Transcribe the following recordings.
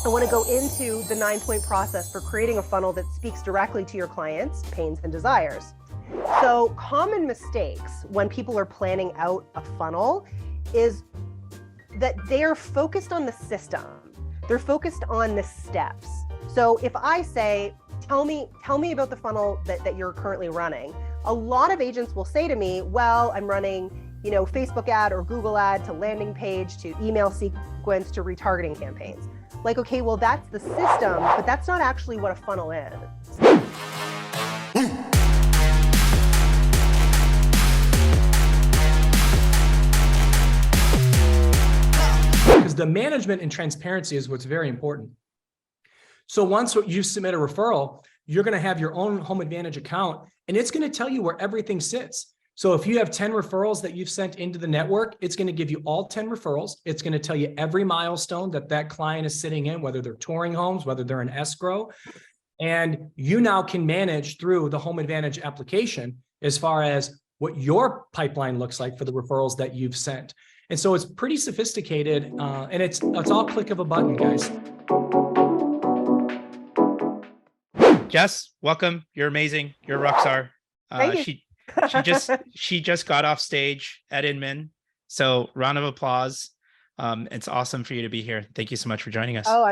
I want to go into the 9-point process for creating a funnel that speaks directly to your clients' pains and desires. So common mistakes when people are planning out a funnel is that they are focused on the system. They're focused on the steps. So if I say, tell me about the funnel that you're currently running, a lot of agents will say to me, well, I'm running, Facebook ad or Google ad to landing page to email sequence to retargeting campaigns. Like, okay, well, that's the system, but that's not actually what a funnel is. Because the management and transparency is what's very important. So once you submit a referral, you're going to have your own Home Advantage account, and it's going to tell you where everything sits. So if you have 10 referrals that you've sent into the network, it's going to give you all 10 referrals. It's going to tell you every milestone that client is sitting in, whether they're touring homes, whether they're in escrow. And you now can manage through the Home Advantage application as far as what your pipeline looks like for the referrals that you've sent. And so it's pretty sophisticated, and it's all click of a button, guys. Jess, welcome. You're amazing. You're a rock star. Thank you. She just got off stage at Inman. So round of applause. It's awesome for you to be here. Thank you so much for joining us. Oh,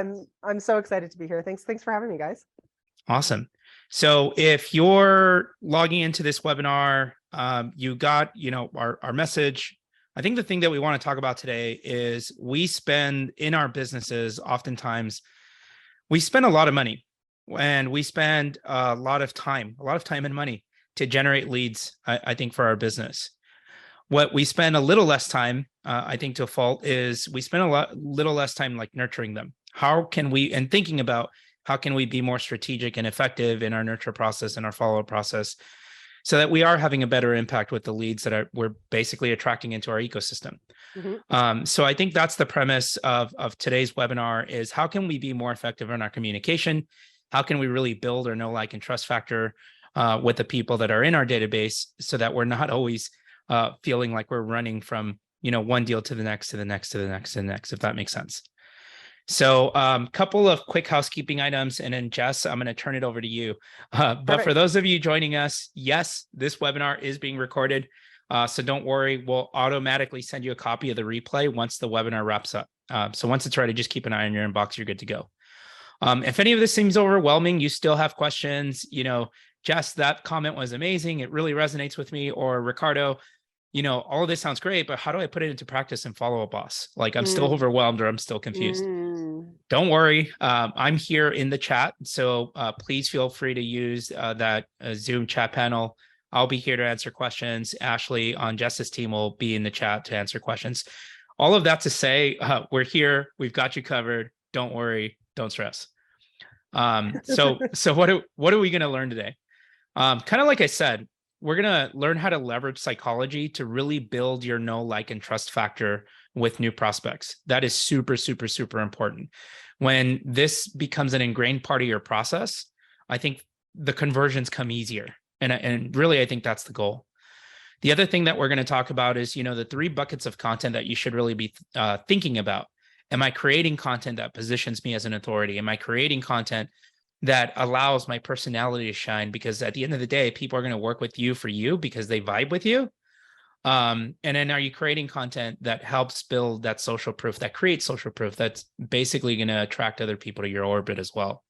I'm so excited to be here. Thanks for having me, guys. Awesome. So if you're logging into this webinar, you got, our message. I think the thing that we want to talk about today is we spend in our businesses, oftentimes we spend a lot of money and we spend a lot of time and money to generate leads, I think, for our business. What we spend a little less time, I think, to a fault, is we spend little less time like nurturing them. How can we, and thinking about how can we be more strategic and effective in our nurture process and our follow-up process so that we are having a better impact with the leads that we're basically attracting into our ecosystem. Mm-hmm. So I think that's the premise of today's webinar is how can we be more effective in our communication? How can we really build our know, like, and trust factor with the people that are in our database so that we're not always feeling like we're running from, one deal to the next, to the next, to the next, to the next, if that makes sense. So couple of quick housekeeping items, and then Jess, I'm going to turn it over to you. But for those of you joining us, yes, this webinar is being recorded. So don't worry, we'll automatically send you a copy of the replay once the webinar wraps up. So once it's ready, just keep an eye on your inbox. You're good to go. If any of this seems overwhelming, you still have questions, Jess, that comment was amazing. It really resonates with me. Or Ricardo, all of this sounds great, but how do I put it into practice and follow up, boss? Like I'm still overwhelmed or I'm still confused. Don't worry. I'm here in the chat. So please feel free to use that Zoom chat panel. I'll be here to answer questions. Ashley on Jess's team will be in the chat to answer questions. All of that to say, we're here. We've got you covered. Don't worry. Don't stress. So what are we going to learn today? Kind of like I said, we're going to learn how to leverage psychology to really build your know, like, and trust factor with new prospects. That is super, super, super important. When this becomes an ingrained part of your process, I think the conversions come easier. And really, I think that's the goal. The other thing that we're going to talk about is, the 3 buckets of content that you should really be thinking about. Am I creating content that positions me as an authority? Am I creating content that allows my personality to shine? Because at the end of the day, people are going to work with you for you because they vibe with you. And then are you creating content that helps build that social proof, that creates social proof, that's basically going to attract other people to your orbit as well?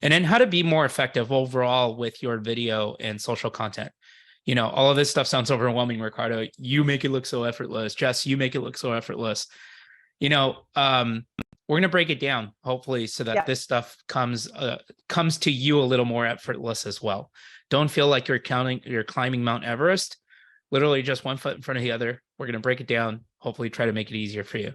And then how to be more effective overall with your video and social content. All of this stuff sounds overwhelming, Ricardo. You make it look so effortless. Jess, you make it look so effortless. We're going to break it down, hopefully, so that this stuff comes to you a little more effortless as well. Don't feel like you're climbing Mount Everest, literally just one foot in front of the other. We're going to break it down, hopefully try to make it easier for you.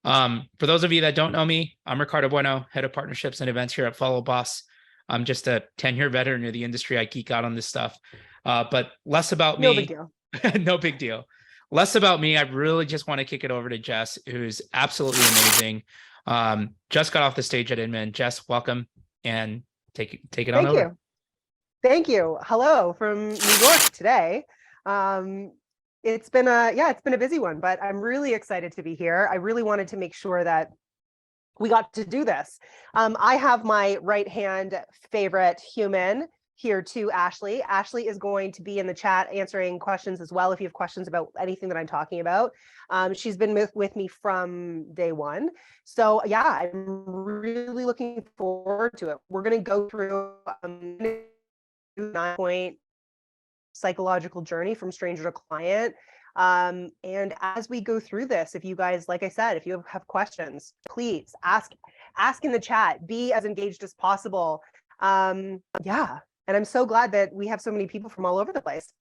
For those of you that don't know me, I'm Ricardo Bueno, head of partnerships and events here at Followupboss. I'm just a 10-year veteran of the industry. I geek out on this stuff, but less about me. No big deal. No big deal. Less about me. I really just want to kick it over to Jess, who's absolutely amazing. Just got off the stage at Inman. Jess, welcome, and take it on over. Thank you. Hello from New York today. It's been a busy one, but I'm really excited to be here. I really wanted to make sure that we got to do this. I have my right hand favorite human here too, Ashley. Ashley is going to be in the chat answering questions as well if you have questions about anything that I'm talking about. She's been with me from day one. So yeah, I'm really looking forward to it. We're going to go through a 9-point psychological journey from stranger to client. And as we go through this, if you guys, like I said, if you have questions, please ask in the chat, be as engaged as possible. Yeah. And I'm so glad that we have so many people from all over the place.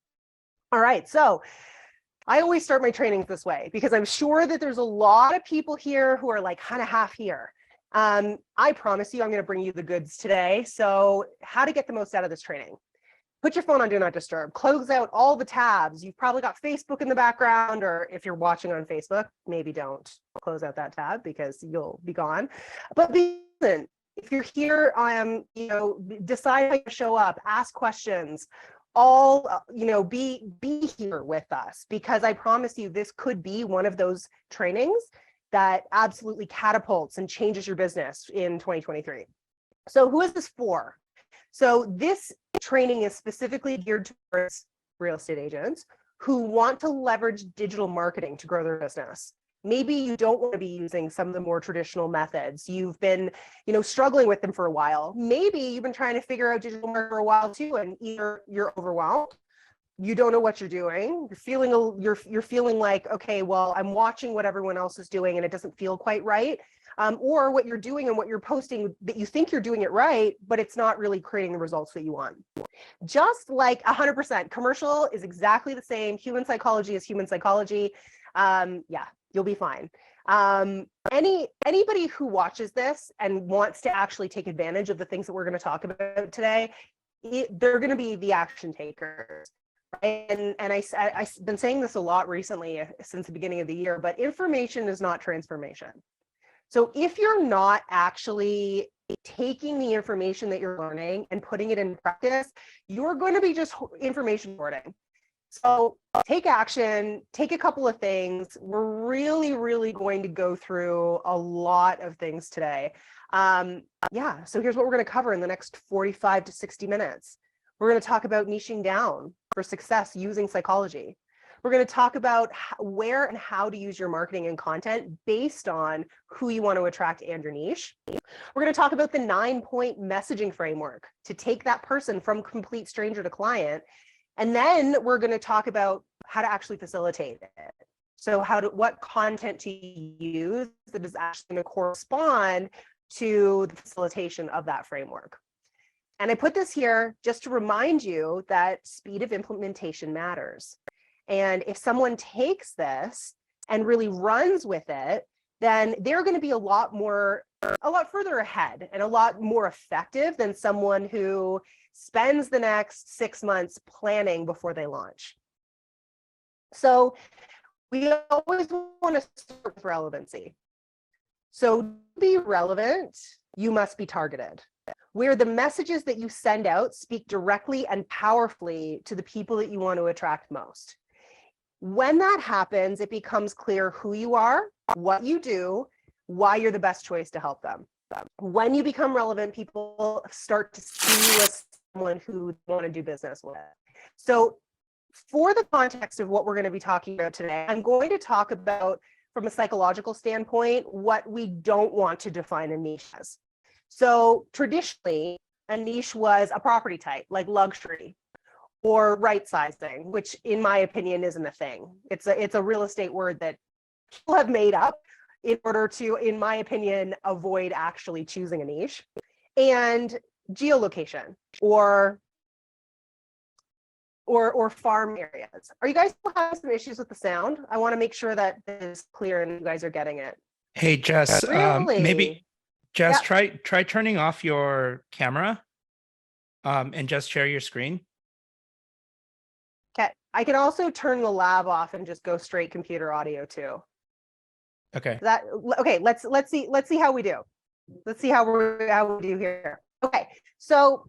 All right. So I always start my trainings this way because I'm sure that there's a lot of people here who are like kind of half here. I promise you, I'm going to bring you the goods today. So how to get the most out of this training. Put your phone on Do Not Disturb, close out all the tabs. You've probably got Facebook in the background, or if you're watching on Facebook, maybe don't close out that tab because you'll be gone. But listen, if you're here, decide how you show up, ask questions, be here with us, because I promise you, this could be one of those trainings that absolutely catapults and changes your business in 2023. So who is this for? So this training is specifically geared towards real estate agents who want to leverage digital marketing to grow their business. Maybe you don't want to be using some of the more traditional methods. You've been, struggling with them for a while. Maybe you've been trying to figure out digital marketing for a while too, and either you're overwhelmed, you don't know what you're doing, you're feeling like, okay, well, I'm watching what everyone else is doing and it doesn't feel quite right. Or what you're doing and what you're posting that you think you're doing it right, but it's not really creating the results that you want. Just like 100%, commercial is exactly the same. Human psychology is human psychology. Yeah, you'll be fine. Anybody who watches this and wants to actually take advantage of the things that we're going to talk about today, they're going to be the action takers. Right? And I've been saying this a lot recently since the beginning of the year, but information is not transformation. So if you're not actually taking the information that you're learning and putting it in practice, you're going to be just information hoarding. So take action, take a couple of things. We're really, really going to go through a lot of things today. Yeah, so here's what we're going to cover in the next 45 to 60 minutes. We're going to talk about niching down for success using psychology. We're going to talk about where and how to use your marketing and content based on who you want to attract and your niche. We're going to talk about the 9-point messaging framework to take that person from complete stranger to client. And then we're going to talk about how to actually facilitate it. So what content to use that is actually going to correspond to the facilitation of that framework. And I put this here just to remind you that speed of implementation matters. And if someone takes this and really runs with it, then they're going to be a lot further ahead and a lot more effective than someone who spends the next 6 months planning before they launch. So we always want to start with relevancy. So to be relevant, you must be targeted, where the messages that you send out speak directly and powerfully to the people that you want to attract most. When that happens, it becomes clear who you are, what you do, why you're the best choice to help them. When you become relevant, people start to see you as someone who they want to do business with. So for the context of what we're going to be talking about today, I'm going to talk about, from a psychological standpoint, what we don't want to define a niche as. So traditionally, a niche was a property type, like luxury, or right sizing, which in my opinion isn't a thing. It's a real estate word that people have made up in order to, in my opinion, avoid actually choosing a niche. And geolocation or farm areas. Are you guys still having some issues with the sound? I want to make sure that this is clear and you guys are getting it. Hey, Jess, Really? maybe Jess, Yeah. try turning off your camera and just share your screen. Okay. I can also turn the lab off and just go straight computer audio too. Okay. Okay, let's see how we do. Let's see how we do here. Okay. So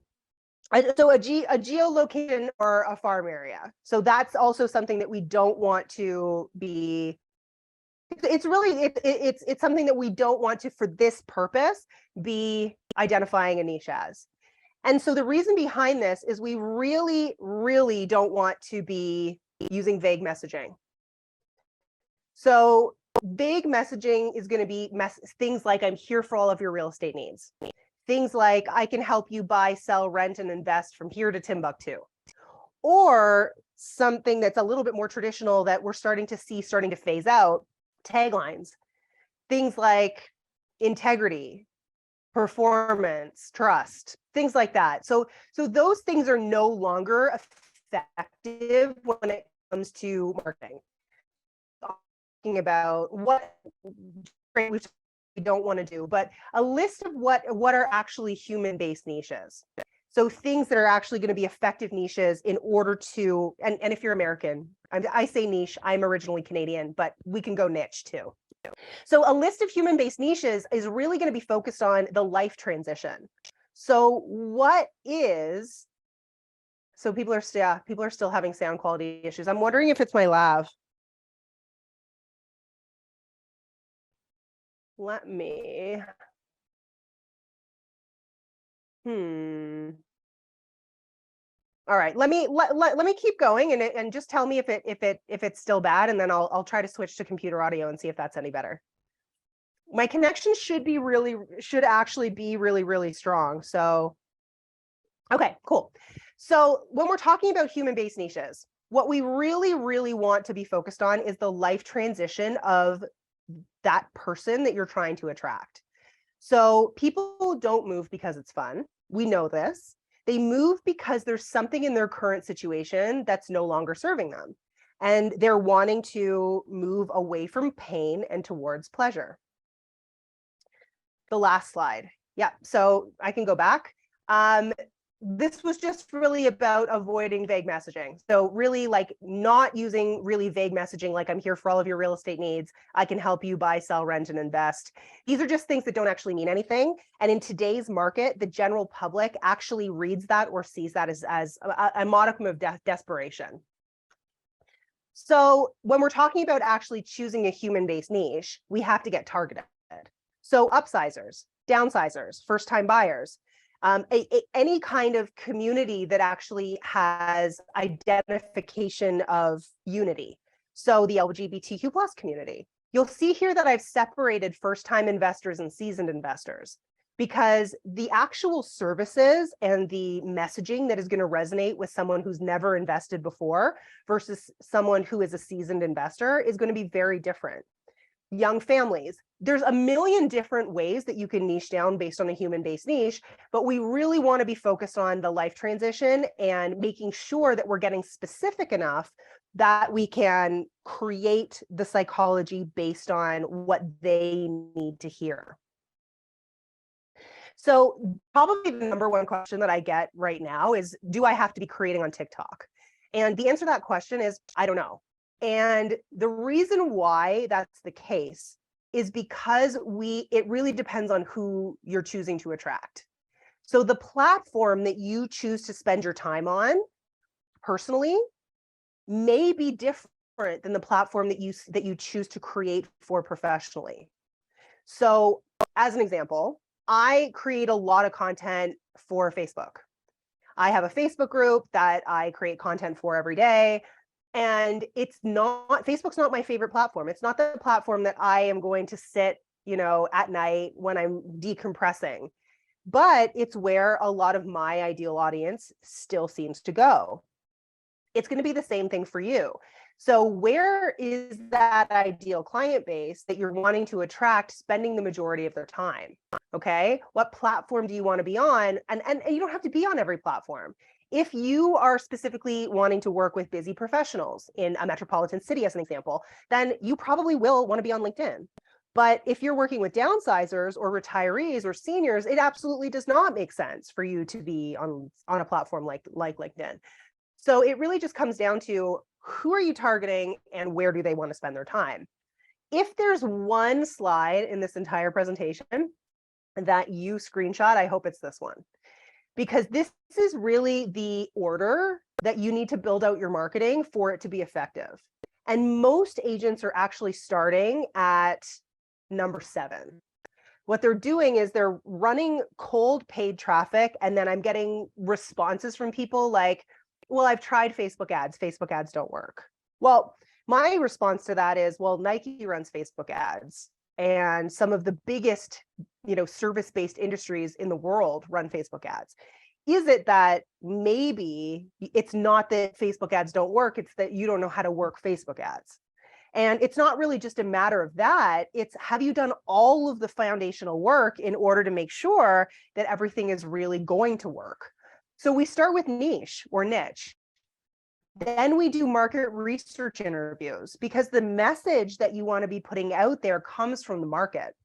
a geolocation or a farm area. So that's also something that we don't want to be It's really, it's something that we don't want to, for this purpose, be identifying a niche as. And so the reason behind this is we really, really don't want to be using vague messaging. So vague messaging is going to be things like, I'm here for all of your real estate needs. Things like, I can help you buy, sell, rent, and invest from here to Timbuktu. Or something that's a little bit more traditional that we're starting to phase out, taglines. Things like integrity, performance, trust, things like that. So those things are no longer effective when it comes to marketing. Talking about what we don't want to do, but a list of what are actually human-based niches. So things that are actually going to be effective niches in order to, and if you're American, I say niche, I'm originally Canadian, but we can go niche too. So a list of human-based niches is really going to be focused on the life transition. So people are still having sound quality issues. I'm wondering if it's my lav. Let me. All right, let me keep going and just tell me if it's still bad, and then I'll try to switch to computer audio and see if that's any better. My connection should actually be really, really strong. So, okay, cool. So when we're talking about human-based niches, what we really, really want to be focused on is the life transition of that person that you're trying to attract. So people don't move because it's fun. We know this. They move because there's something in their current situation that's no longer serving them. And they're wanting to move away from pain and towards pleasure. The last slide. Yeah, so I can go back. This was just really about avoiding vague messaging. So really, like, not using really vague messaging, like, I'm here for all of your real estate needs. I can help you buy, sell, rent, and invest. These are just things that don't actually mean anything. And in today's market, the general public actually reads that or sees that as a modicum of desperation. So when we're talking about actually choosing a human-based niche, we have to get targeted. So upsizers, downsizers, first-time buyers, any kind of community that actually has identification of unity. So the LGBTQ+ community. You'll see here that I've separated first-time investors and seasoned investors, because the actual services and the messaging that is going to resonate with someone who's never invested before versus someone who is a seasoned investor is going to be very different. Young families, there's a million different ways that you can niche down based on a human-based niche, but we really want to be focused on the life transition and making sure that we're getting specific enough that we can create the psychology based on what they need to hear. So probably the number one question that I get right now is, do I have to be creating on TikTok? And the answer to that question is, I don't know. And the reason why that's the case is because it really depends on who you're choosing to attract. So the platform that you choose to spend your time on personally may be different than the platform that you choose to create for professionally. So as an example, I create a lot of content for Facebook. I have a Facebook group that I create content for every day. And Facebook's not my favorite platform. It's not the platform that I am going to sit, at night when I'm decompressing. But it's where a lot of my ideal audience still seems to go. It's going to be the same thing for you. So where is that ideal client base that you're wanting to attract spending the majority of their time? Okay, what platform do you want to be on? And you don't have to be on every platform. If you are specifically wanting to work with busy professionals in a metropolitan city, as an example, then you probably will want to be on LinkedIn. But if you're working with downsizers or retirees or seniors, it absolutely does not make sense for you to be on a platform like LinkedIn. So it really just comes down to, who are you targeting and where do they want to spend their time? If there's one slide in this entire presentation that you screenshot, I hope it's this one. Because this is really the order that you need to build out your marketing for it to be effective. And most agents are actually starting at number 7. What they're doing is they're running cold paid traffic, and then I'm getting responses from people like, well, I've tried Facebook ads. Facebook ads don't work. Well, my response to that is, well, Nike runs Facebook ads, and some of the biggest, service-based industries in the world run Facebook ads. Is it that maybe it's not that Facebook ads don't work, it's that you don't know how to work Facebook ads? And it's not really just a matter of that. It's, have you done all of the foundational work in order to make sure that everything is really going to work? So we start with niche or niche. Then we do market research interviews, because the message that you want to be putting out there comes from the market.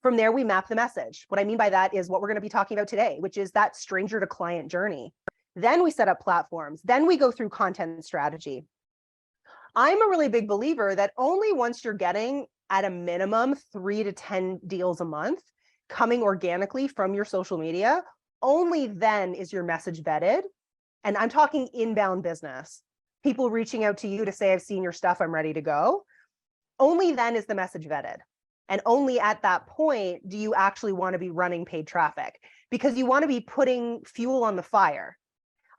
From there, we map the message. What I mean by that is what we're going to be talking about today, which is that stranger to client journey. Then we set up platforms. Then we go through content strategy. I'm a really big believer that only once you're getting at a minimum 3 to 10 deals a month coming organically from your social media, only then is your message vetted. And I'm talking inbound business, people reaching out to you to say, I've seen your stuff, I'm ready to go. Only then is the message vetted. And only at that point do you actually want to be running paid traffic, because you want to be putting fuel on the fire.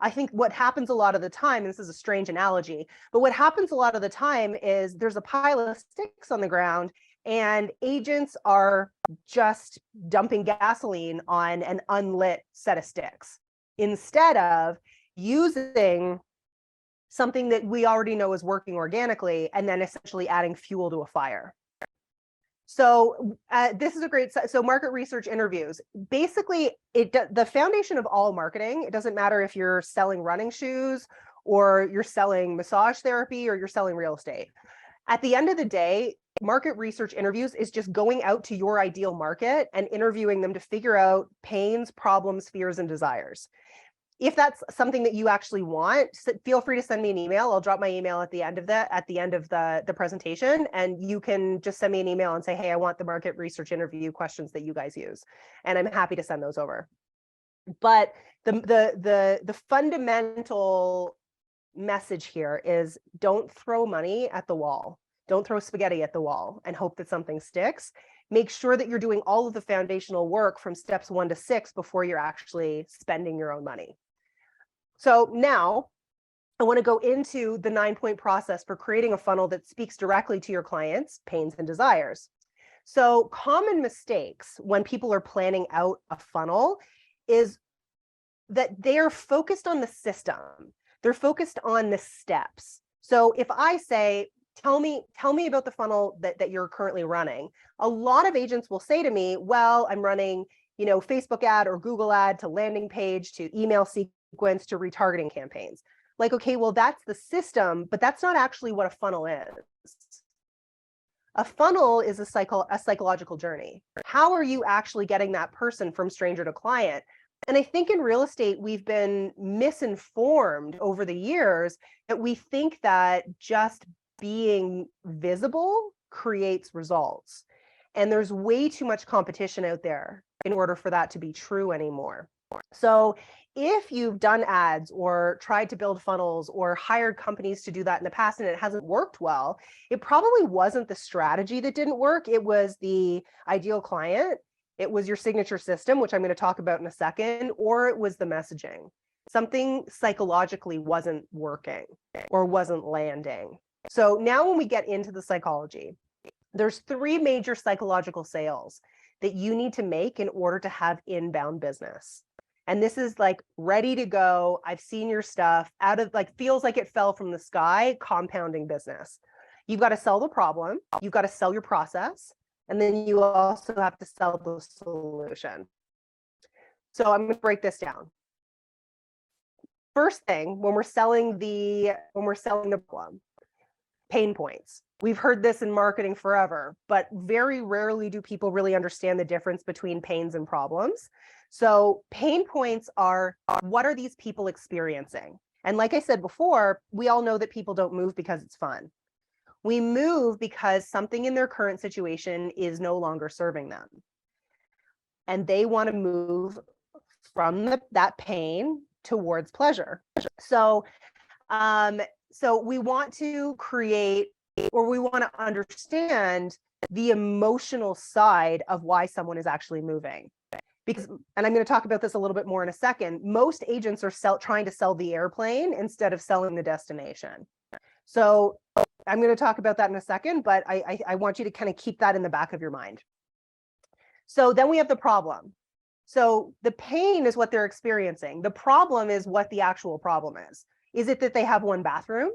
I think what happens a lot of the time, and this is a strange analogy, but what happens a lot of the time is there's a pile of sticks on the ground and agents are just dumping gasoline on an unlit set of sticks instead of using something that we already know is working organically and then essentially adding fuel to a fire. So this is a great, so market research interviews. Basically, the foundation of all marketing, it doesn't matter if you're selling running shoes or you're selling massage therapy or you're selling real estate. At the end of the day, market research interviews is just going out to your ideal market and interviewing them to figure out pains, problems, fears, and desires. If that's something that you actually want, feel free to send me an email. I'll drop my email at the end of the presentation, and you can just send me an email and say, hey, I want the market research interview questions that you guys use. And I'm happy to send those over. But the fundamental message here is, don't throw money at the wall. Don't throw spaghetti at the wall and hope that something sticks. Make sure that you're doing all of the foundational work from steps 1 to 6 before you're actually spending your own money. So now I want to go into the 9-point process for creating a funnel that speaks directly to your clients' pains and desires. So common mistakes when people are planning out a funnel is that they're focused on the system. They're focused on the steps. So if I say, tell me about the funnel that you're currently running, a lot of agents will say to me, well, I'm running, Facebook ad or Google ad to landing page to email sequence to retargeting campaigns. Like, okay, well, that's the system, but that's not actually what a funnel is. A funnel is a psychological journey. How are you actually getting that person from stranger to client? And I think in real estate, we've been misinformed over the years that we think that just being visible creates results. And there's way too much competition out there in order for that to be true anymore. So if you've done ads or tried to build funnels or hired companies to do that in the past and it hasn't worked well, it probably wasn't the strategy that didn't work. It was the ideal client. It was your signature system, which I'm going to talk about in a second, or it was the messaging. Something psychologically wasn't working or wasn't landing. So now when we get into the psychology, there's 3 major psychological sales that you need to make in order to have inbound business. And this is like ready to go. I've seen your stuff out of feels like it fell from the sky, compounding business. You've got to sell the problem. You've got to sell your process. And then you also have to sell the solution. So I'm going to break this down. First thing, when we're selling the problem, pain points. We've heard this in marketing forever, but very rarely do people really understand the difference between pains and problems. So pain points are, what are these people experiencing? And like I said before, we all know that people don't move because it's fun. We move because something in their current situation is no longer serving them. And they want to move from that pain towards pleasure. So we want to create or we want to understand the emotional side of why someone is actually moving. Because, and I'm going to talk about this a little bit more in a second, most agents are trying to sell the airplane instead of selling the destination. So I'm going to talk about that in a second, but I want you to kind of keep that in the back of your mind. So then we have the problem. So the pain is what they're experiencing. The problem is what the actual problem is. Is it that they have one bathroom?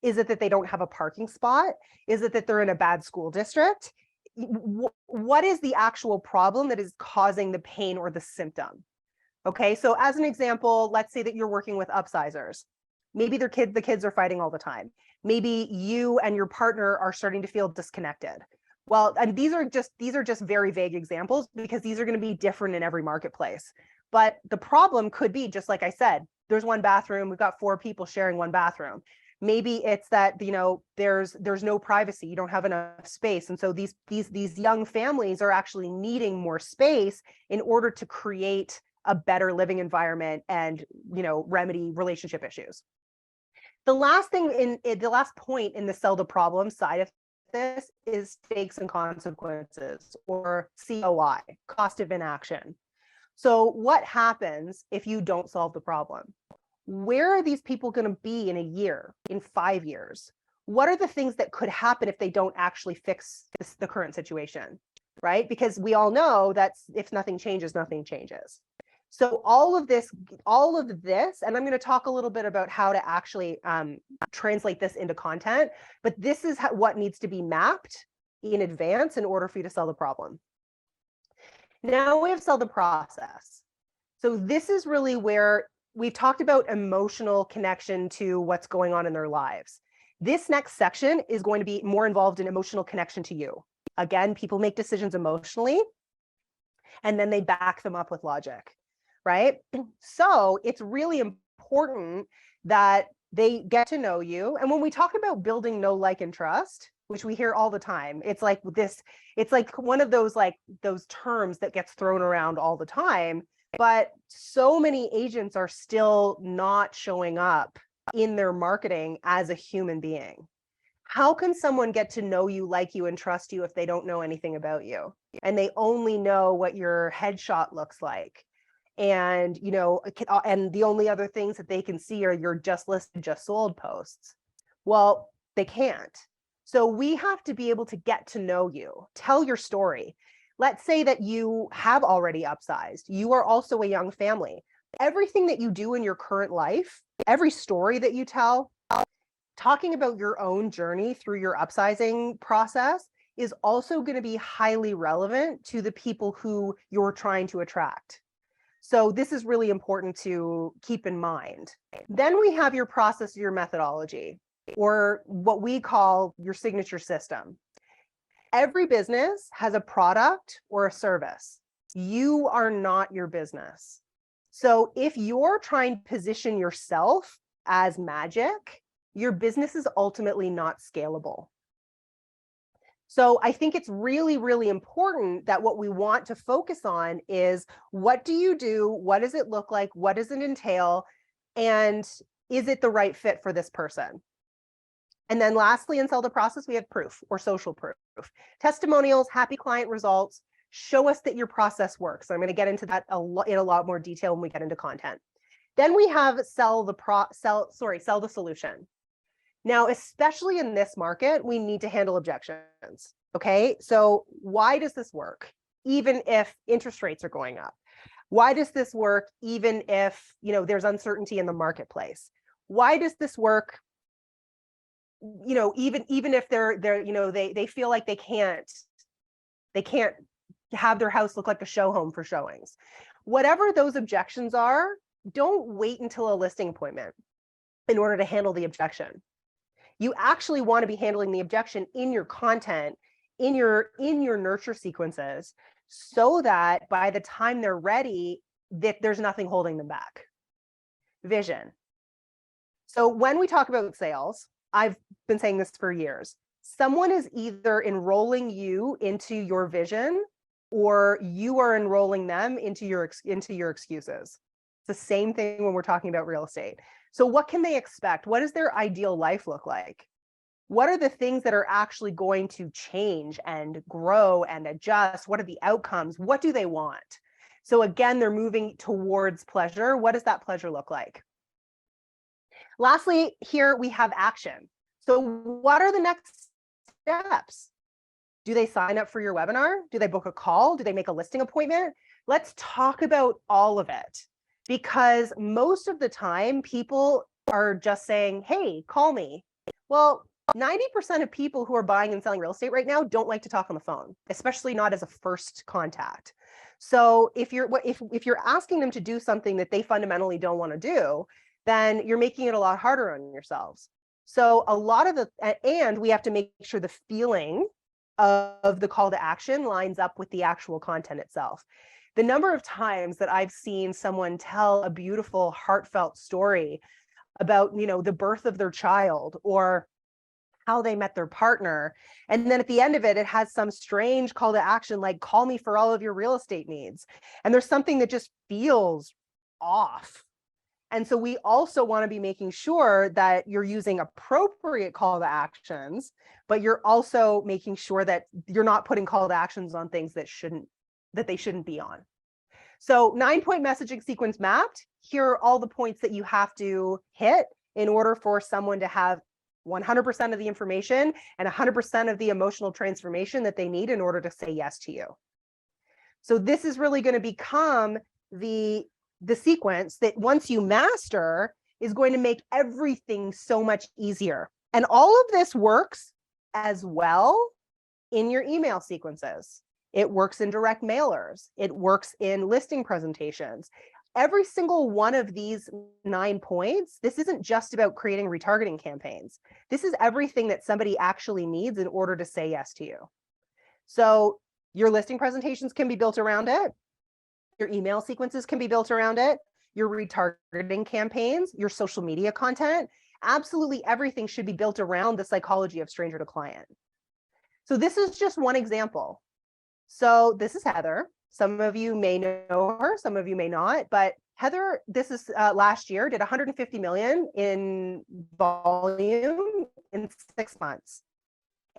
Is it that they don't have a parking spot? Is it that they're in a bad school district? What is the actual problem that is causing the pain or the symptom? Okay, so as an example, let's say that you're working with upsizers. Maybe the kids are fighting all the time. Maybe you and your partner are starting to feel disconnected. Well, and these are just very vague examples because these are going to be different in every marketplace. But the problem could be, just like I said, there's one bathroom, we've got 4 people sharing one bathroom. Maybe it's that, you know, there's no privacy, you don't have enough space. And so these young families are actually needing more space in order to create a better living environment and, you know, remedy relationship issues. The last thing the last point in the sell the problem side of this is stakes and consequences, or COI, cost of inaction. So what happens if you don't solve the problem? Where are these people going to be in a year, in 5 years? What are the things that could happen if they don't actually fix the current situation, right? Because we all know that if nothing changes, nothing changes. So all of this, and I'm going to talk a little bit about how to actually translate this into content, but this is what needs to be mapped in advance in order for you to sell the problem. Now we have sell the process. So this is really where we've talked about emotional connection to what's going on in their lives. This next section is going to be more involved in emotional connection to you. Again, people make decisions emotionally, and then they back them up with logic, right? So it's really important that they get to know you. And when we talk about building know, like, and trust, which we hear all the time, it's like one of those terms that gets thrown around all the time. But so many agents are still not showing up in their marketing as a human being. How can someone get to know you, like you, and trust you if they don't know anything about you? And they only know what your headshot looks like. And, you know, and the only other things that they can see are your just listed, just sold posts. Well, they can't. So we have to be able to get to know you, tell your story. Let's say that you have already upsized. You are also a young family. Everything that you do in your current life, every story that you tell, talking about your own journey through your upsizing process is also going to be highly relevant to the people who you're trying to attract. So this is really important to keep in mind. Then we have your process, your methodology, or what we call your signature system. Every business has a product or a service. You are not your business. So if you're trying to position yourself as magic, your business is ultimately not scalable. So I think it's really, really important that what we want to focus on is, what do you do? What does it look like? What does it entail? And is it the right fit for this person? And then lastly, in sell the process, we have proof or social proof. Testimonials, happy client results, show us that your process works. I'm going to get into that in a lot more detail when we get into content. Then we have sell the solution. Now, especially in this market, we need to handle objections. Okay, so why does this work? Even if interest rates are going up? Why does this work even if, you know, there's uncertainty in the marketplace? Why does this work, you know, even if they're you know, they feel like they can't have their house look like a show home for showings? Whatever those objections are, don't wait until a listing appointment in order to handle the objection. You actually want to be handling the objection in your content, in your nurture sequences, so that by the time they're ready, that there's nothing holding them back. Vision. So when we talk about sales, I've been saying this for years, someone is either enrolling you into your vision, or you are enrolling them into your excuses. It's the same thing when we're talking about real estate. So what can they expect? What does their ideal life look like? What are the things that are actually going to change and grow and adjust? What are the outcomes? What do they want? So again, they're moving towards pleasure. What does that pleasure look like? Lastly, here we have action. So what are the next steps? Do they sign up for your webinar? Do they book a call? Do they make a listing appointment? Let's talk about all of it, because most of the time people are just saying, hey, call me. Well, 90% of people who are buying and selling real estate right now don't like to talk on the phone, especially not as a first contact. So if you're asking them to do something that they fundamentally don't want to do, then you're making it a lot harder on yourselves. So a lot of and we have to make sure the feeling of the call to action lines up with the actual content itself. The number of times that I've seen someone tell a beautiful, heartfelt story about, the birth of their child or how they met their partner, and then at the end of it, it has some strange call to action like call me for all of your real estate needs. And there's something that just feels off. And so we also want to be making sure that you're using appropriate call to actions, but you're also making sure that you're not putting call to actions on things that they shouldn't be on. So 9-point messaging sequence mapped. Here are all the points that you have to hit in order for someone to have 100% of the information and 100% of the emotional transformation that they need in order to say yes to you. So this is really going to become the sequence that once you master is going to make everything so much easier. And all of this works as well in your email sequences. It works in direct mailers. It works in listing presentations. Every single one of these 9 points, this isn't just about creating retargeting campaigns. This is everything that somebody actually needs in order to say yes to you. So your listing presentations can be built around it. Your email sequences can be built around it. Your retargeting campaigns, your social media content, absolutely everything should be built around the psychology of stranger to client. So this is just one example. So this is Heather. Some of you may know her, some of you may not, but Heather, this is last year, did 150 million in volume in 6 months.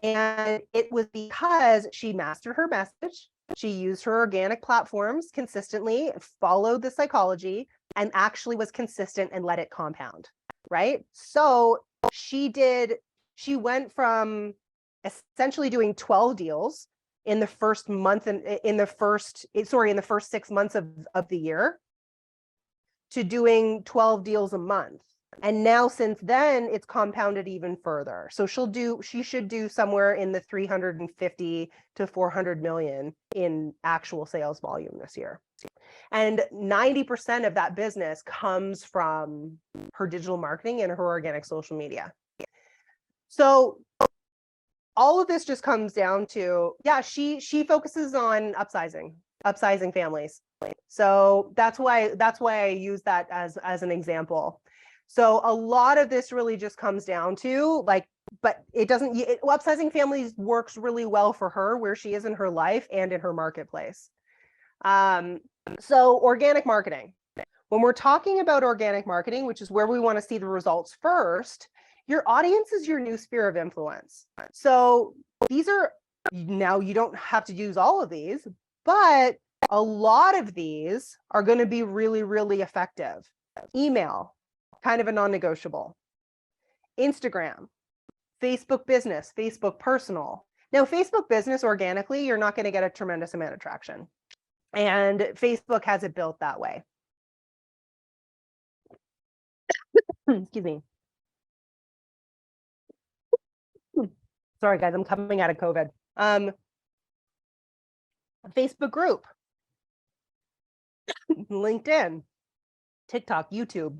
And it was because she mastered her message. She used her organic platforms consistently, followed the psychology, and actually was consistent and let it compound, right? So she went from essentially doing 12 deals in the first month and in the first 6 months of the year to doing 12 deals a month. And now since then, it's compounded even further. So she should do somewhere in the 350 to 400 million in actual sales volume this year. And 90% of that business comes from her digital marketing and her organic social media. So all of this just comes down to, she focuses on upsizing families. So that's why I use that as an example. So a lot of this really just comes down to but it doesn't, upsizing families works really well for her where she is in her life and in her marketplace. So organic marketing. When we're talking about organic marketing, which is where we want to see the results first, your audience is your new sphere of influence. So now you don't have to use all of these, but a lot of these are going to be really, really effective. Email, kind of a non-negotiable. Instagram, Facebook business, Facebook personal. Now, Facebook business organically, you're not going to get a tremendous amount of traction. And Facebook has it built that way. Excuse me. Sorry, guys, I'm coming out of COVID. Facebook group, LinkedIn, TikTok, YouTube.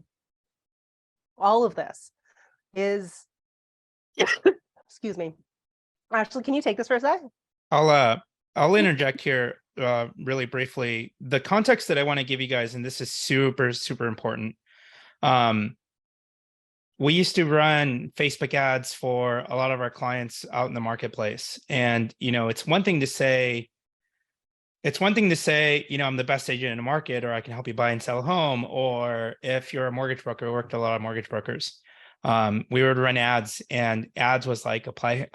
All of this is, excuse me. Ashley, can you take this for a sec? I'll interject here really briefly. The context that I want to give you guys, and this is super, super important. We used to run Facebook ads for a lot of our clients out in the marketplace. And, it's one thing to say, I'm the best agent in the market, or I can help you buy and sell a home. Or if you're a mortgage broker, I worked with a lot of mortgage brokers. We would run ads, and ads was like, apply,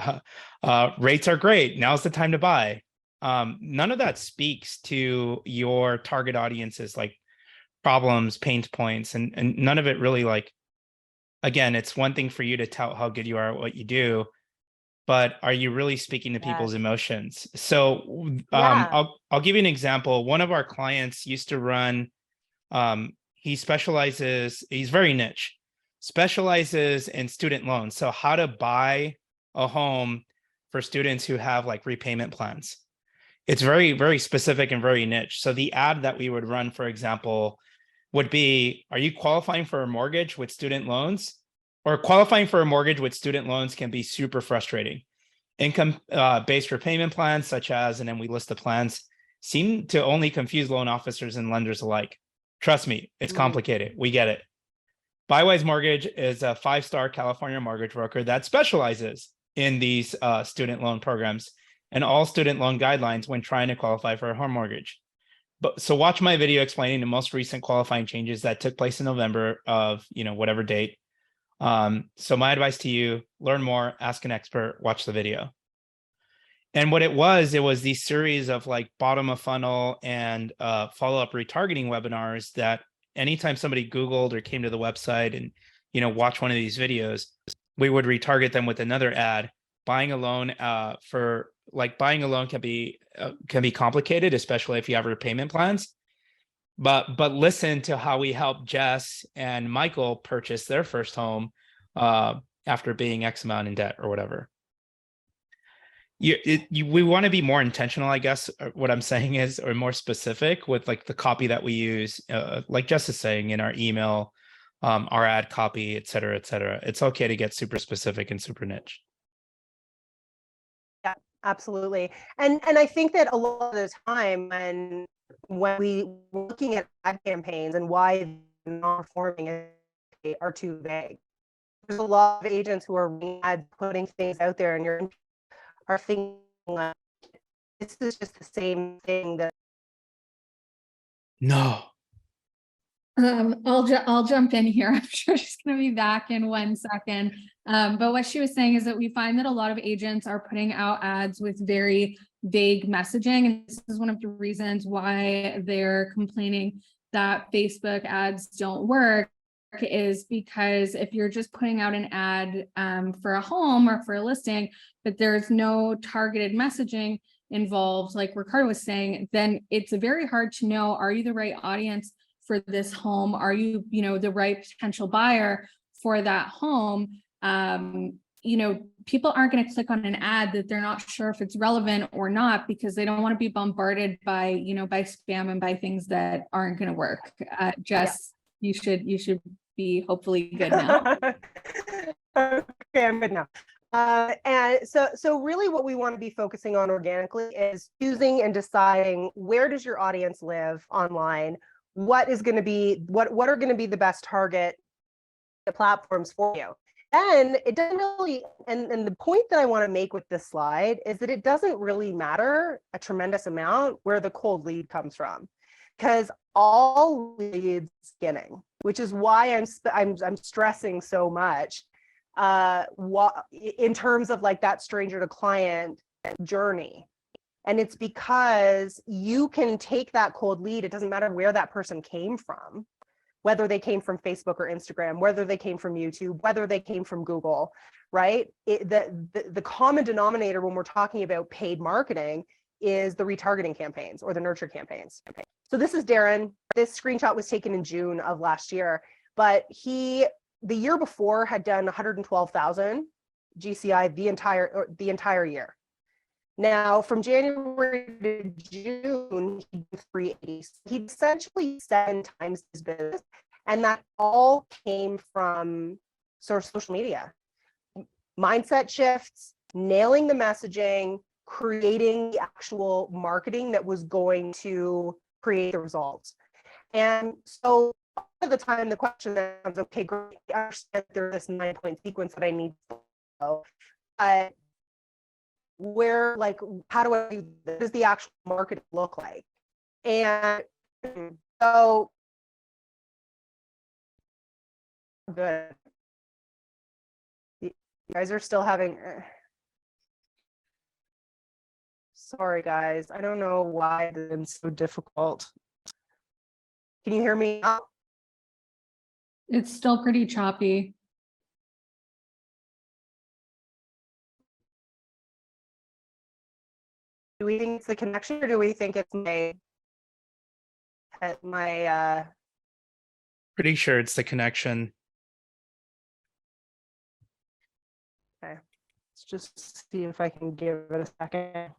rates are great. Now's the time to buy. None of that speaks to your target audience's like problems, pain points, and none of it really like, again, it's one thing for you to tell how good you are at what you do, but are you really speaking to people's emotions? So I'll give you an example. One of our clients used to run, he specializes, he's very niche, specializes in student loans. So how to buy a home for students who have like repayment plans. It's very, very specific and very niche. So the ad that we would run, for example, would be, are you qualifying for a mortgage with student loans? Or qualifying for a mortgage with student loans can be super frustrating. Income-based repayment plans, such as, and then we list the plans, seem to only confuse loan officers and lenders alike. Trust me, it's complicated. We get it. Bywise Mortgage is a 5-star California mortgage broker that specializes in these student loan programs and all student loan guidelines when trying to qualify for a home mortgage. But so watch my video explaining the most recent qualifying changes that took place in November of, whatever date. So my advice to you, learn more, ask an expert, watch the video. And what it was these series of like bottom of funnel and follow-up retargeting webinars that anytime somebody Googled or came to the website and, watch one of these videos, we would retarget them with another ad. Buying a loan buying a loan can be complicated, especially if you have repayment plans. But listen to how we helped Jess and Michael purchase their first home after being X amount in debt or whatever. We want to be more intentional, I guess. What I'm saying is, or more specific with like the copy that we use, like Jess is saying, in our email, our ad copy, et cetera, et cetera. It's okay to get super specific and super niche. Yeah, absolutely. And I think that a lot of the time when we were looking at ad campaigns and why non-performing are too vague. There's a lot of agents who are running ads, putting things out there, and are thinking like, this is just the same thing that. No. I'll jump in here. I'm sure she's going to be back in 1 second. But what she was saying is that we find that a lot of agents are putting out ads with very vague messaging. And this is one of the reasons why they're complaining that Facebook ads don't work, is because if you're just putting out an ad for a home or for a listing, but there's no targeted messaging involved, like Ricardo was saying, then it's very hard to know, are you the right audience for this home? Are you, the right potential buyer for that home? People aren't going to click on an ad that they're not sure if it's relevant or not, because they don't want to be bombarded by, by spam and by things that aren't going to work. Jess, you should be hopefully good now. Okay, I'm good now. And so really what we want to be focusing on organically is choosing and deciding, where does your audience live online? What is going to be, what are going to be the best target platforms for you? And it doesn't really, and the point that I want to make with this slide is that it doesn't really matter a tremendous amount where the cold lead comes from, because all leads skinning, which is why I'm stressing so much in terms of like that stranger to client journey. And it's because you can take that cold lead. It doesn't matter where that person came from, whether they came from Facebook or Instagram, whether they came from YouTube, whether they came from Google, right? The common denominator when we're talking about paid marketing is the retargeting campaigns or the nurture campaigns. So this is Darren. This screenshot was taken in June of last year, but the year before had done 112,000 GCI the entire year. Now, from January to June, he did 380. He essentially 7 times his business, and that all came from social media. Mindset shifts, nailing the messaging, creating the actual marketing that was going to create the results. And so all of the time, the question becomes, okay, great, I understand there's this 9-point sequence that I need to follow, but how do I do this? What does the actual market look like? And so good. You guys are still having. Sorry, guys. I don't know why it's so difficult. Can you hear me now? It's still pretty choppy. Do we think it's the connection, or do we think it's my Pretty sure it's the connection. Okay, let's just see if I can give it a second.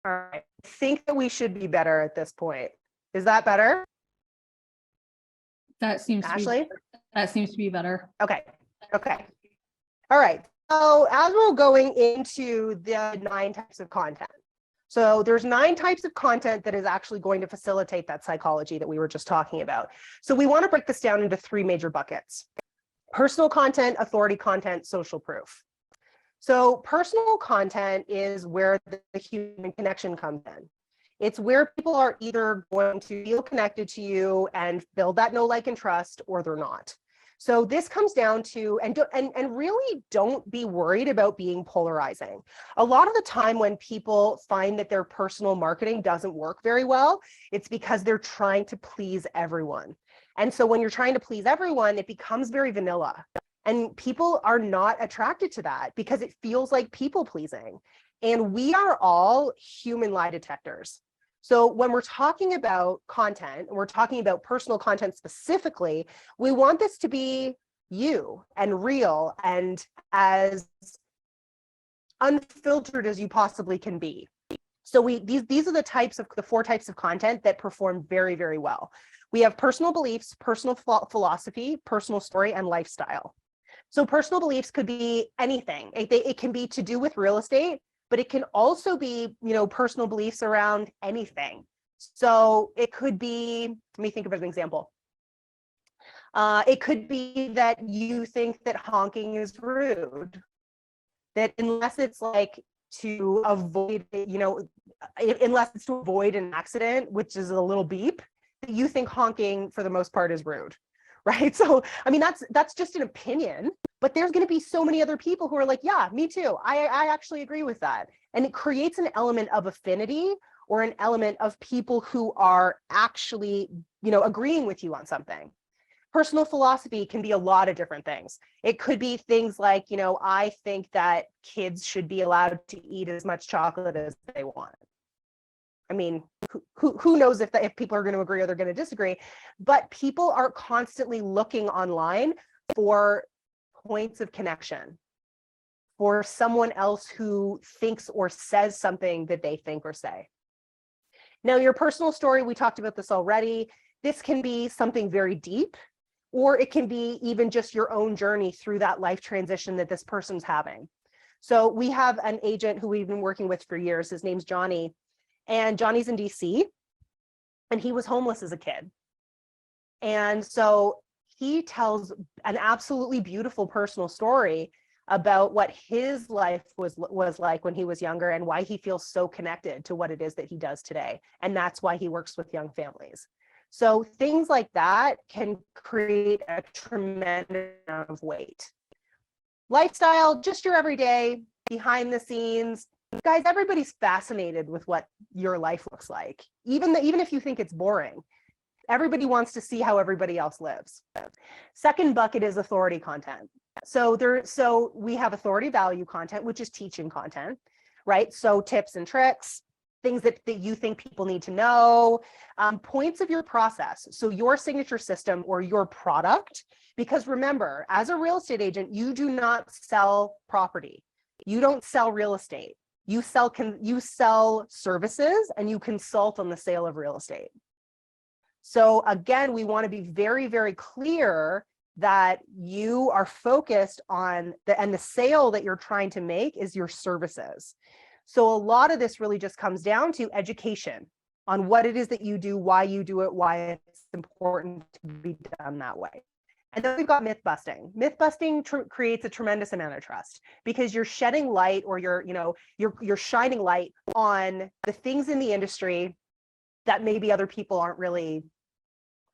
All right, I think that we should be better at this point. Is that better, That seems Ashley? that seems to be better. Okay. All right. So as we're going into the 9 types of content, so there's 9 types of content that is actually going to facilitate that psychology that we were just talking about. So we want to break this down into 3 major buckets: personal content, authority content, social proof. So personal content is where the human connection comes in. It's where people are either going to feel connected to you and build that know, like, and trust, or they're not. So this comes down to, and really don't be worried about being polarizing. A lot of the time when people find that their personal marketing doesn't work very well, it's because they're trying to please everyone. And so when you're trying to please everyone, it becomes very vanilla. And people are not attracted to that because it feels like people pleasing. And we are all human lie detectors. So when we're talking about content, and we're talking about personal content specifically, we want this to be you and real and as unfiltered as you possibly can be. So these are the 4 types of content that perform very, very well. We have personal beliefs, personal philosophy, personal story, and lifestyle. So personal beliefs could be anything. It can be to do with real estate, but it can also be, personal beliefs around anything. So it could be, let me think of an example. It could be that you think that honking is rude, that unless it's like to avoid, unless it's to avoid an accident, which is a little beep, that you think honking for the most part is rude, right? So, I mean, that's just an opinion. But there's going to be so many other people who are like, yeah, me too. I actually agree with that. And it creates an element of affinity or an element of people who are actually, agreeing with you on something. Personal philosophy can be a lot of different things. It could be things like, I think that kids should be allowed to eat as much chocolate as they want. I mean, who knows if people are going to agree or they're going to disagree, but people are constantly looking online for points of connection, for someone else who thinks or says something that they think or say. Now, your personal story, we talked about this already. This can be something very deep, or it can be even just your own journey through that life transition that this person's having. So we have an agent who we've been working with for years. His name's Johnny, and Johnny's in DC, and he was homeless as a kid. And so he tells an absolutely beautiful personal story about what his life was like when he was younger and why he feels so connected to what it is that he does today. And that's why he works with young families. So things like that can create a tremendous amount of weight. Lifestyle, just your everyday, behind the scenes. Guys, everybody's fascinated with what your life looks like, even if you think it's boring. Everybody wants to see how everybody else lives. Second bucket is authority content. So we have authority value content, which is teaching content, right? So tips and tricks, things that you think people need to know, points of your process. So your signature system or your product, because remember, as a real estate agent, you do not sell property. You don't sell real estate. You sell services and you consult on the sale of real estate. So again, we want to be very, very clear that you are focused on the sale that you're trying to make is your services. So a lot of this really just comes down to education on what it is that you do, why you do it, why it's important to be done that way. And then we've got myth busting. Myth busting creates a tremendous amount of trust because you're shedding light, or you're shining light on the things in the industry that maybe other people aren't really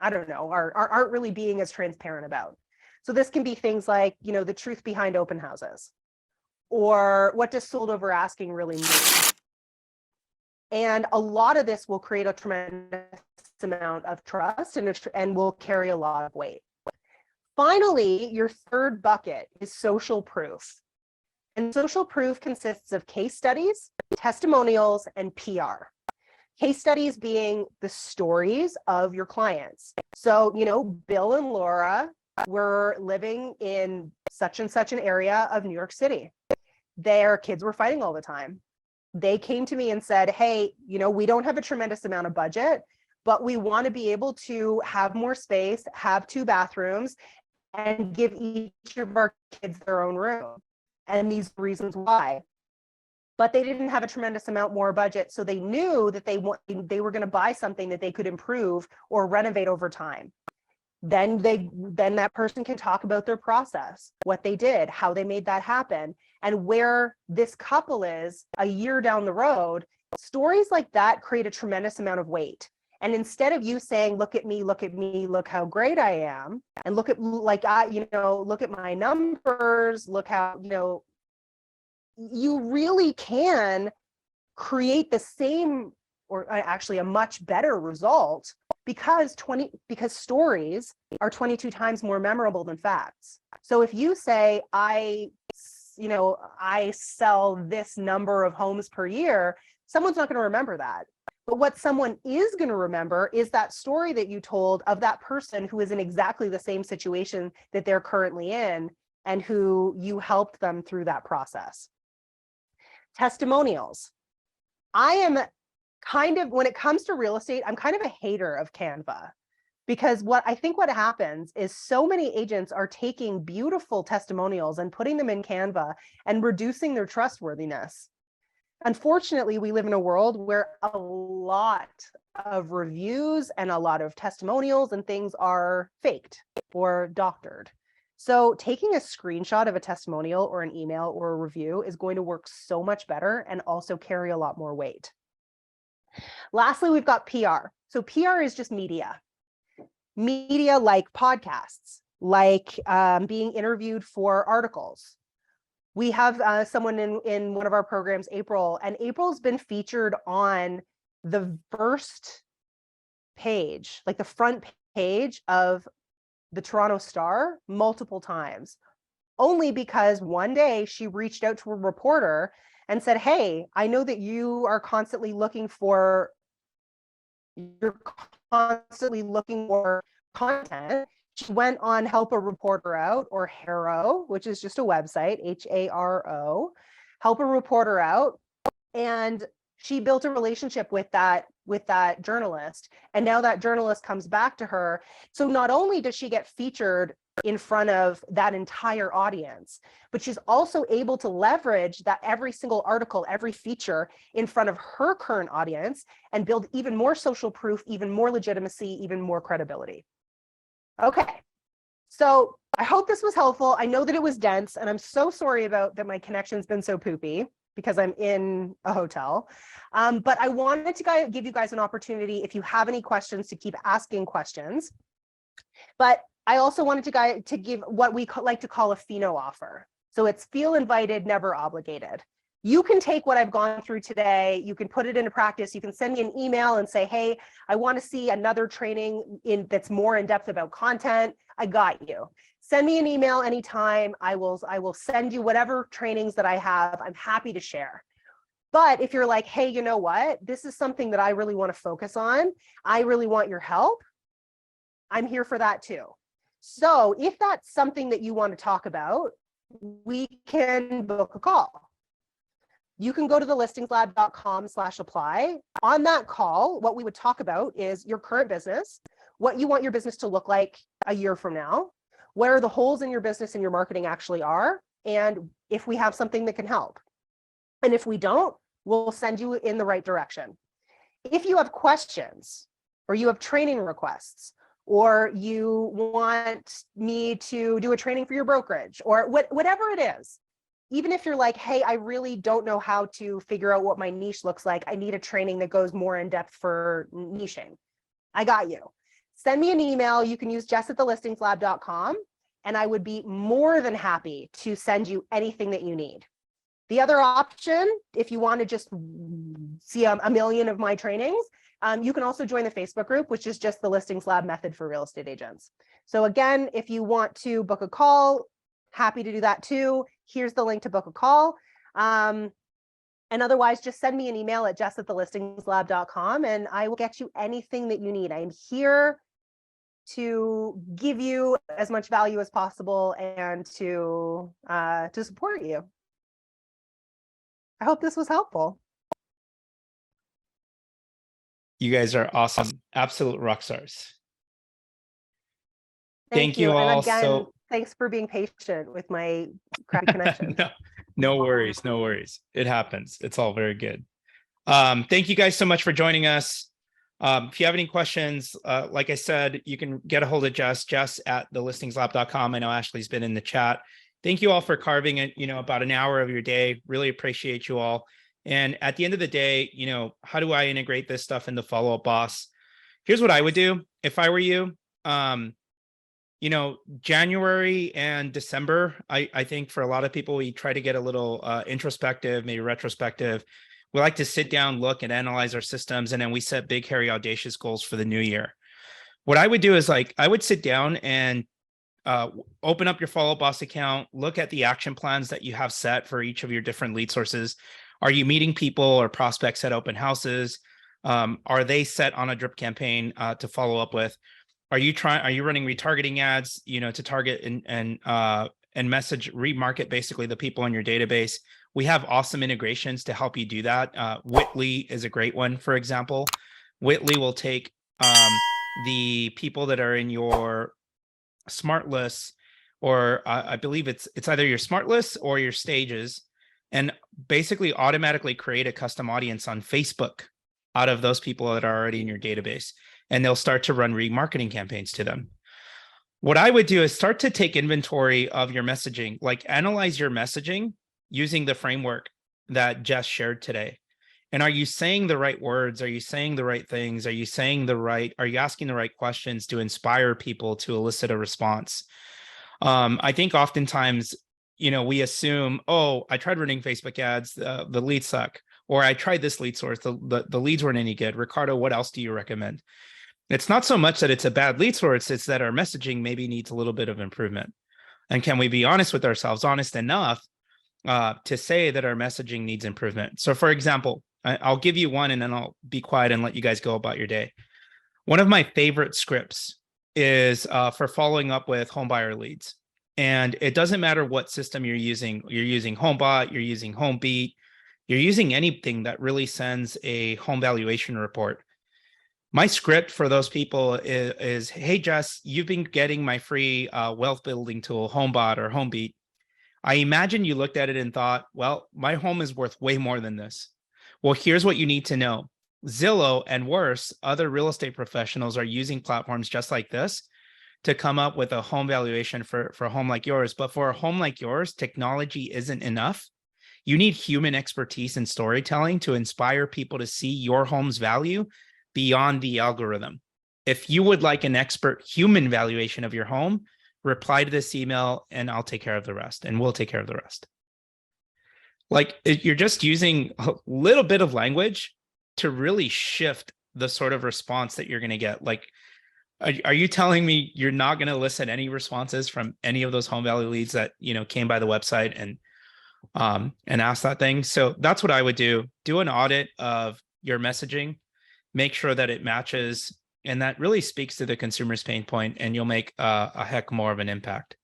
I don't know, aren't really being as transparent about. So this can be things like, the truth behind open houses, or what does sold over asking really mean? And a lot of this will create a tremendous amount of trust and will carry a lot of weight. Finally, your third bucket is social proof. And social proof consists of case studies, testimonials, and PR. Case studies being the stories of your clients. So, Bill and Laura were living in such and such an area of New York City. Their kids were fighting all the time. They came to me and said, hey, we don't have a tremendous amount of budget, but we want to be able to have more space, have 2 bathrooms, and give each of our kids their own room. And these reasons why. But they didn't have a tremendous amount more budget, so they knew that they were going to buy something that they could improve or renovate over time. Then that person can talk about their process, what they did, how they made that happen, and where this couple is a year down the road. Stories like that create a tremendous amount of weight. And instead of you saying, look at me, look how great I am, and look at look at my numbers, look how, you really can create the same, or actually a much better result, because stories are 22 times more memorable than facts. So if you say, I sell this number of homes per year, someone's not going to remember that. But what someone is going to remember is that story that you told of that person who is in exactly the same situation that they're currently in, and who you helped them through that process. Testimonials. I am when it comes to real estate, I'm kind of a hater of Canva, because what happens is so many agents are taking beautiful testimonials and putting them in Canva and reducing their trustworthiness. Unfortunately, we live in a world where a lot of reviews and a lot of testimonials and things are faked or doctored. So taking a screenshot of a testimonial or an email or a review is going to work so much better and also carry a lot more weight. Lastly, we've got PR. So PR is just media. Media like podcasts, like being interviewed for articles. We have someone in one of our programs, April, and April's been featured on the first page, like the front page of the Toronto Star multiple times, only because one day she reached out to a reporter and said, hey, I know that you're constantly looking for content. She went on Help a Reporter Out, or HARO, which is just a website, HARO, Help a Reporter Out. And she built a relationship with that journalist. And now that journalist comes back to her. So not only does she get featured in front of that entire audience, but she's also able to leverage that every single article, every feature in front of her current audience and build even more social proof, even more legitimacy, even more credibility. Okay, so I hope this was helpful. I know that it was dense, and I'm so sorry about that my connection's been so poopy because I'm in a hotel. But I wanted to give you guys an opportunity, if you have any questions, to keep asking questions. But I also wanted to give what we like to call a Pheno offer. So it's feel invited, never obligated. You can take what I've gone through today, you can put it into practice, you can send me an email and say, hey, I want to see another training that's more in depth about content. I got you. Send me an email anytime. I will send you whatever trainings that I have. I'm happy to share. But if you're like, hey, you know what? This is something that I really want to focus on. I really want your help. I'm here for that too. So if that's something that you want to talk about, we can book a call. You can go to the listingslab.com/apply. On that call, what we would talk about is your current business, what you want your business to look like a year from now, where the holes in your business and your marketing actually are, and if we have something that can help. And if we don't, we'll send you in the right direction. If you have questions, or you have training requests, or you want me to do a training for your brokerage, or whatever it is, even if you're like, hey, I really don't know how to figure out what my niche looks like, I need a training that goes more in depth for niching, I got you. send me an email. You can use jess@thelistingslab.com, and I would be more than happy to send you anything that you need. The other option, if you want to just see a million of my trainings, you can also join the Facebook group, which is just the Listings Lab method for real estate agents. So again, if you want to book a call, happy to do that too. Here's the link to book a call. And otherwise, just send me an email at jess@thelistingslab.com, and I will get you anything that you need. I am here to give you as much value as possible and to support you. I hope this was helpful. You guys are awesome. Absolute rock stars. Thank you all. And again, So thanks for being patient with my crappy connection. no worries. No worries. It happens. It's all very good. Thank you guys so much for joining us. If you have any questions, like I said, you can get a hold of Jess@thelistingslab.com. I know Ashley's been in the chat. Thank you all for carving it, about an hour of your day. Really appreciate you all. And at the end of the day, how do I integrate this stuff into Follow Up Boss? Here's what I would do if I were you. January and December, I think for a lot of people, we try to get a little introspective, maybe retrospective. We like to sit down, look and analyze our systems, and then we set big, hairy, audacious goals for the new year. What I would do is I would sit down and open up your Follow Up Boss account, look at the action plans that you have set for each of your different lead sources. Are you meeting people or prospects at open houses? Are they set on a drip campaign to follow up with? Are you running retargeting ads, to target and message remarket basically the people in your database? We have awesome integrations to help you do that. Whitley is a great one, for example. Whitley will take the people that are in your smart lists, or I believe it's either your smart lists or your stages, and basically automatically create a custom audience on Facebook out of those people that are already in your database. And they'll start to run remarketing campaigns to them. What I would do is start to take inventory of your messaging, like analyze your messaging using the framework that Jess shared today. And are you saying the right words? Are you saying the right things? Are you asking the right questions to inspire people to elicit a response? I think oftentimes, we assume, oh, I tried running Facebook ads, the leads suck, or I tried this lead source, the leads weren't any good. Ricardo, what else do you recommend? It's not so much that it's a bad lead source, it's that our messaging maybe needs a little bit of improvement. And can we be honest with ourselves, honest enough to say that our messaging needs improvement? So for example, I'll give you one and then I'll be quiet and let you guys go about your day. One of my favorite scripts is for following up with home buyer leads. And it doesn't matter what system you're using. You're using HomeBot, you're using HomeBeat, you're using anything that really sends a home valuation report. My script for those people is, hey, Jess, you've been getting my free wealth building tool, HomeBot or HomeBeat. I imagine you looked at it and thought, well, my home is worth way more than this. Well, here's what you need to know. Zillow and worse, other real estate professionals are using platforms just like this to come up with a home valuation for a home like yours. But for a home like yours, technology isn't enough. You need human expertise and storytelling to inspire people to see your home's value beyond the algorithm. If you would like an expert human valuation of your home, reply to this email and I'll take care of the rest, and we'll take care of the rest. Like, you're just using a little bit of language to really shift the sort of response that you're going to get. Like, are you telling me you're not going to elicit any responses from any of those home value leads that, came by the website and ask that thing? So that's what I would do. Do an audit of your messaging, make sure that it matches, and that really speaks to the consumer's pain point, and you'll make a heck more of an impact.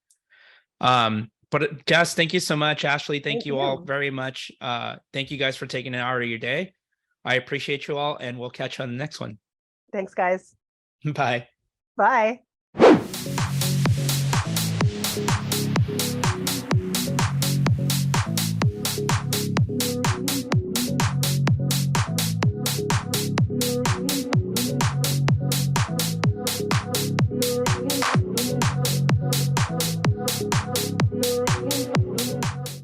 But Jess, thank you so much. Ashley, thank you all very much. Thank you guys for taking an hour of your day. I appreciate you all, and we'll catch you on the next one. Thanks, guys. Bye. Bye.